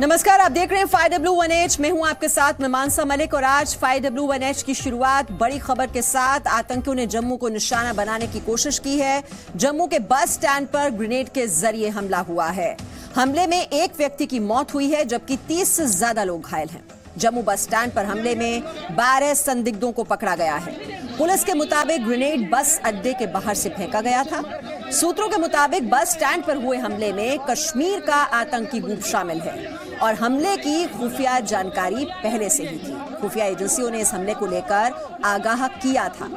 नमस्कार, आप देख रहे हैं 5W1H। मैं हूं आपके साथ मीमांसा मलिक और आज 5W1H की शुरुआत बड़ी खबर के साथ। आतंकियों ने जम्मू को निशाना बनाने की कोशिश की है। जम्मू के बस स्टैंड पर ग्रेनेड के जरिए हमला हुआ है। हमले में एक व्यक्ति की मौत हुई है जबकि 30 से ज्यादा लोग घायल हैं। जम्मू बस स्टैंड पर हमले में 12 संदिग्धों को पकड़ा गया है। पुलिस के मुताबिक ग्रेनेड बस अड्डे के बाहर से फेंका गया था। सूत्रों के मुताबिक बस स्टैंड पर हुए हमले में कश्मीर का आतंकी ग्रुप शामिल है और हमले की खुफिया जानकारी पहले से ही थी। खुफिया एजेंसियों ने इस हमले को लेकर आगाह किया था।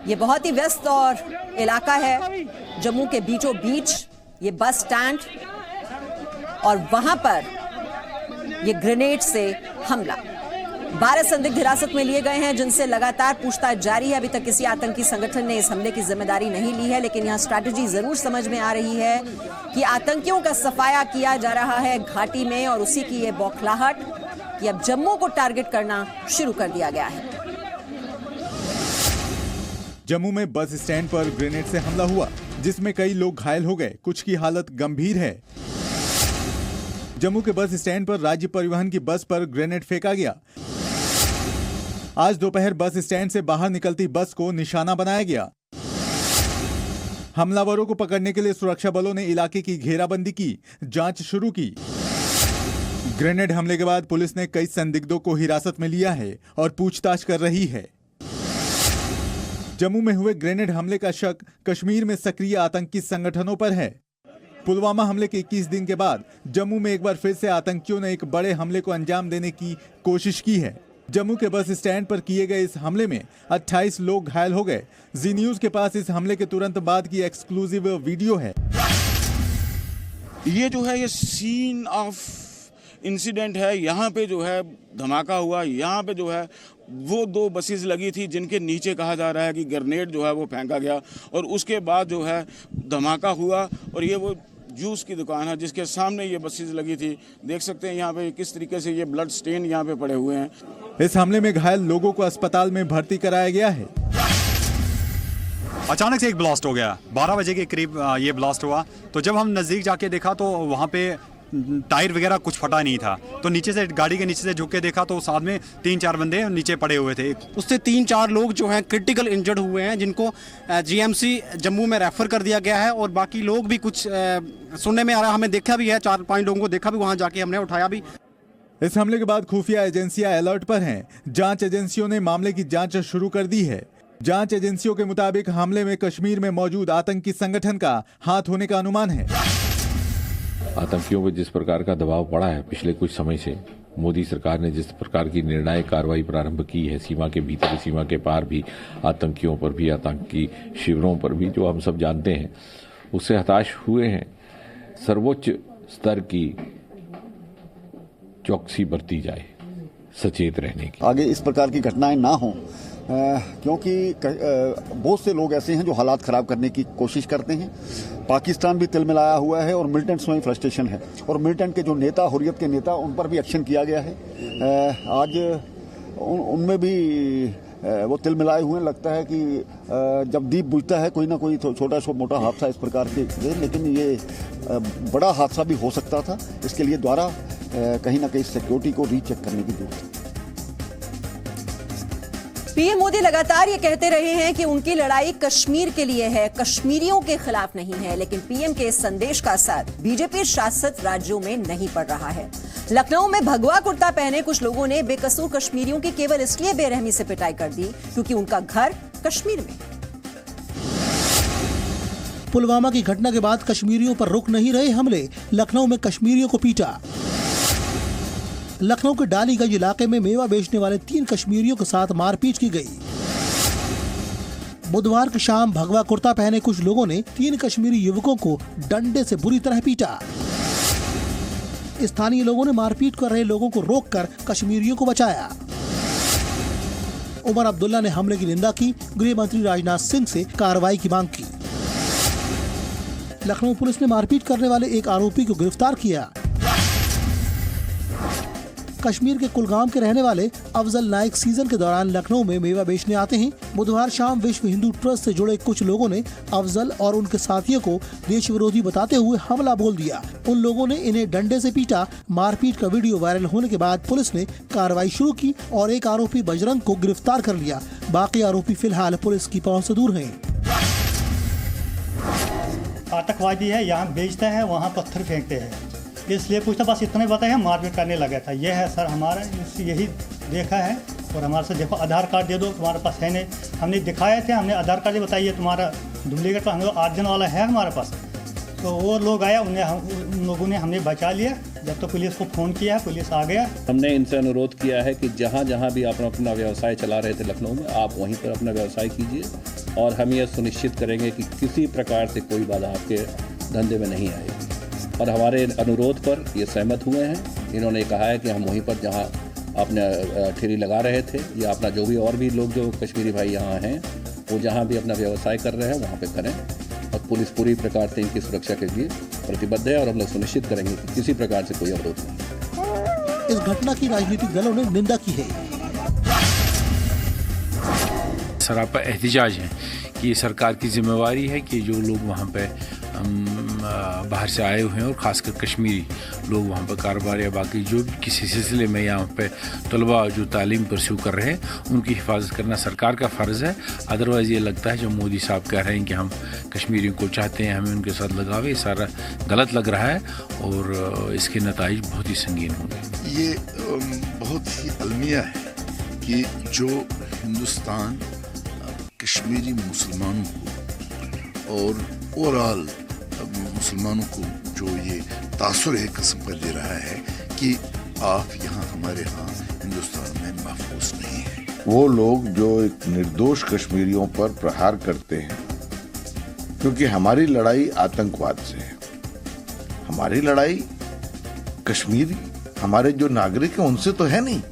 ये बहुत ही व्यस्त और इलाका है जम्मू के बीचों बीच ये बस स्टैंड, और वहां पर ये ग्रेनेड से हमला। 12 संदिग्ध हिरासत में लिए गए हैं जिनसे लगातार पूछताछ जारी है। अभी तक किसी आतंकी संगठन ने इस हमले की जिम्मेदारी नहीं ली है, लेकिन यहां स्ट्रैटेजी जरूर समझ में आ रही है कि आतंकियों का सफाया किया जा रहा है घाटी में, और उसी की ये बौखलाहट कि अब जम्मू को टारगेट करना शुरू कर दिया गया है। जम्मू में बस स्टैंड पर ग्रेनेड से हमला हुआ जिसमें कई लोग घायल हो गए, कुछ की हालत गंभीर है। जम्मू के बस स्टैंड पर राज्य परिवहन की बस पर ग्रेनेड फेंका गया। आज दोपहर बस स्टैंड से बाहर निकलती बस को निशाना बनाया गया। हमलावरों को पकड़ने के लिए सुरक्षा बलों ने इलाके की घेराबंदी की, जांच शुरू की। ग्रेनेड हमले के बाद पुलिस ने कई संदिग्धों को हिरासत में लिया है और पूछताछ कर रही है। जम्मू में हुए ग्रेनेड हमले का शक कश्मीर में सक्रिय आतंकी संगठनों पर है। पुलवामा हमले के 21 दिन के बाद जम्मू में एक बार फिर से आतंकियों ने एक बड़े हमले को अंजाम देने की कोशिश की है। जम्मू के बस स्टैंड पर किए गए इस हमले में 28 लोग घायल हो गए। जी न्यूज के पास इस हमले के तुरंत बाद की एक्सक्लूसिव वीडियो है। ये जो है ये सीन ऑफ इंसिडेंट है। यहाँ पे जो है धमाका हुआ, यहाँ पे जो है वो 2 बसेस लगी थी जिनके नीचे कहा जा रहा है कि ग्रेनेड जो है वो फेंका गया, और उसके बाद जो है धमाका हुआ। और ये वो जूस की दुकान है जिसके सामने ये बसेस लगी थी। देख सकते हैं यहाँ पे किस तरीके से ये ब्लड स्टेन यहाँ पे पड़े हुए हैं। इस हमले में घायल लोगों को अस्पताल में भर्ती कराया गया है। अचानक से एक ब्लास्ट हो गया, 12 बजे के करीब ये ब्लास्ट हुआ। तो जब हम नज़दीक जाके देखा तो वहाँ पे टायर वगैरह कुछ फटा नहीं था। तो नीचे से गाड़ी के नीचे से झुक के देखा तो साथ में 3-4 बंदे नीचे पड़े हुए थे। उससे 3-4 लोग जो हैं क्रिटिकल इंजर्ड हुए हैं, जिनको जीएमसी जम्मू में रेफर कर दिया गया है। और बाकी लोग भी कुछ सुनने में आ रहा है, हमें देखा भी है, 4-5 लोगों को देखा भी, वहाँ जाके हमने उठाया भी। इस हमले के बाद खुफिया एजेंसियां अलर्ट पर हैं। जांच एजेंसियों ने मामले की जांच शुरू कर दी है। जांच एजेंसियों के मुताबिक हमले में कश्मीर में मौजूद आतंकी संगठन का हाथ होने का अनुमान है। आतंकियों पर जिस प्रकार का दबाव पड़ा है पिछले कुछ समय से, मोदी सरकार ने जिस प्रकार की निर्णायक कार्रवाई प्रारंभ की है, सीमा के भीतर सीमा के पार भी आतंकियों पर भी, आतंकी शिविरों पर भी, जो हम सब जानते हैं, उससे हताश हुए हैं। सर्वोच्च स्तर की चौकसी बरती जाए, सचेत रहने की। आगे इस प्रकार की घटनाएं ना हों, क्योंकि बहुत से लोग ऐसे हैं जो हालात खराब करने की कोशिश करते हैं। पाकिस्तान भी तिलमिलाया हुआ है और मिलिटेंट्स में फ्रस्ट्रेशन है, और मिलिटेंट के जो नेता, हुर्रियत के नेता, उन पर भी एक्शन किया गया है। आज उनमें भी वो तिलमिलाए हुए हैं। लगता है कि जब दीप बुझता है कोई ना कोई छोटा मोटा हादसा इस प्रकार के, लेकिन ये बड़ा हादसा भी हो सकता था। इसके लिए द्वारा कहीं ना कहीं सिक्योरिटी को रीचेक करने की जरूरत है। पीएम मोदी लगातार ये कहते रहे हैं कि उनकी लड़ाई कश्मीर के लिए है, कश्मीरियों के खिलाफ नहीं है। लेकिन पीएम के इस संदेश का असर बीजेपी शासित राज्यों में नहीं पड़ रहा है। लखनऊ में भगवा कुर्ता पहने कुछ लोगों ने बेकसूर कश्मीरियों की केवल इसलिए बेरहमी से पिटाई कर दी क्योंकि उनका घर कश्मीर में। पुलवामा की घटना के बाद कश्मीरियों पर रुक नहीं रहे हमले। लखनऊ में कश्मीरियों को पीटा। लखनऊ के डालीगंज इलाके में मेवा बेचने वाले 3 कश्मीरियों के साथ मारपीट की गई। बुधवार की शाम भगवा कुर्ता पहने कुछ लोगों ने 3 कश्मीरी युवकों को डंडे से बुरी तरह पीटा। स्थानीय लोगों ने मारपीट कर रहे लोगों को रोककर कश्मीरियों को बचाया। उमर अब्दुल्ला ने हमले की निंदा की। गृह मंत्री राजनाथ सिंह से कार्रवाई की मांग की। लखनऊ पुलिस ने मारपीट करने वाले एक आरोपी को गिरफ्तार किया। कश्मीर के कुलगाम के रहने वाले अफजल नाइक सीजन के दौरान लखनऊ में मेवा बेचने आते हैं। बुधवार शाम विश्व हिंदू ट्रस्ट से जुड़े कुछ लोगों ने अफजल और उनके साथियों को देश विरोधी बताते हुए हमला बोल दिया। उन लोगों ने इन्हें डंडे से पीटा। मारपीट का वीडियो वायरल होने के बाद पुलिस ने कार्रवाई शुरू की और एक आरोपी बजरंग को गिरफ्तार कर लिया। बाकी आरोपी फिलहाल पुलिस की पहुंच से दूर हैं। आतंकवादी है, यहाँ बेचता है, वहाँ पत्थर फेंकते हैं, इसलिए कुछ तो बस इतना ही बताया, मारपीट करने लगा था। ये है सर हमारा, यही देखा है। और हमारे से देखो आधार कार्ड दे दो, तुम्हारे पास है नहीं। हमने दिखाए थे, हमने आधार कार्ड बताइए तुम्हारा डुप्लीकेट, तो हम 8 दिन वाला है हमारे पास। तो वो लोग आया, उन लोगों ने हमें बचा लिया। जब तो पुलिस को फ़ोन किया, पुलिस आ गया। हमने इनसे अनुरोध किया है कि जहाँ जहाँ भी आप अपना व्यवसाय चला रहे थे लखनऊ में, आप वहीं पर अपना व्यवसाय कीजिए और हम ये सुनिश्चित करेंगे कि किसी प्रकार से कोई बाधा आपके धंधे में नहीं आएगी। और हमारे अनुरोध पर ये सहमत हुए हैं। इन्होंने कहा है कि हम वहीं पर जहाँ अपने ठेरी लगा रहे थे या अपना जो भी और भी लोग जो कश्मीरी भाई यहाँ हैं वो जहाँ भी अपना व्यवसाय कर रहे हैं वहाँ पे करें। और पुलिस पूरी प्रकार से इनकी सुरक्षा के लिए प्रतिबद्ध है और हम लोग सुनिश्चित करेंगे कि किसी प्रकार से कोई अवरोध नहीं। इस घटना की राजनीतिक दलों ने निंदा की है। सरापा एहतिजाज है कि ये सरकार की जिम्मेवारी है कि जो लोग वहाँ पे बाहर से आए हुए हैं और ख़ासकर कश्मीरी लोग वहाँ पर कारोबार या बाकी जो भी किसी सिलसिले में यहाँ पे तलबा जो तालीम परस्यू कर रहे हैं उनकी हिफाजत करना सरकार का फ़र्ज़ है। अदरवाइज़ ये लगता है जो मोदी साहब कह रहे हैं कि हम कश्मीरियों को चाहते हैं, हमें उनके साथ लगावे, ये सारा गलत लग रहा है और इसके नताइज बहुत ही संगीन होंगे। ये बहुत ही अलमिया है कि जो हिंदुस्तान कश्मीरी मुसलमानों को और ओवरऑल मुसलमानों को जो ये तासुर एक किस्म का दे रहा है कि आप यहाँ हमारे यहाँ हिंदुस्तान में महफूज नहीं है। वो लोग जो एक निर्दोष कश्मीरियों पर प्रहार करते हैं, क्योंकि हमारी लड़ाई आतंकवाद से है, हमारी लड़ाई कश्मीरी हमारे जो नागरिक हैं उनसे तो है नहीं।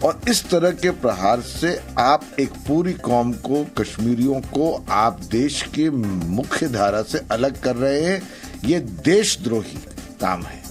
और इस तरह के प्रहार से आप एक पूरी कौम को, कश्मीरियों को आप देश की मुख्य धारा से अलग कर रहे हैं। ये देशद्रोही काम है।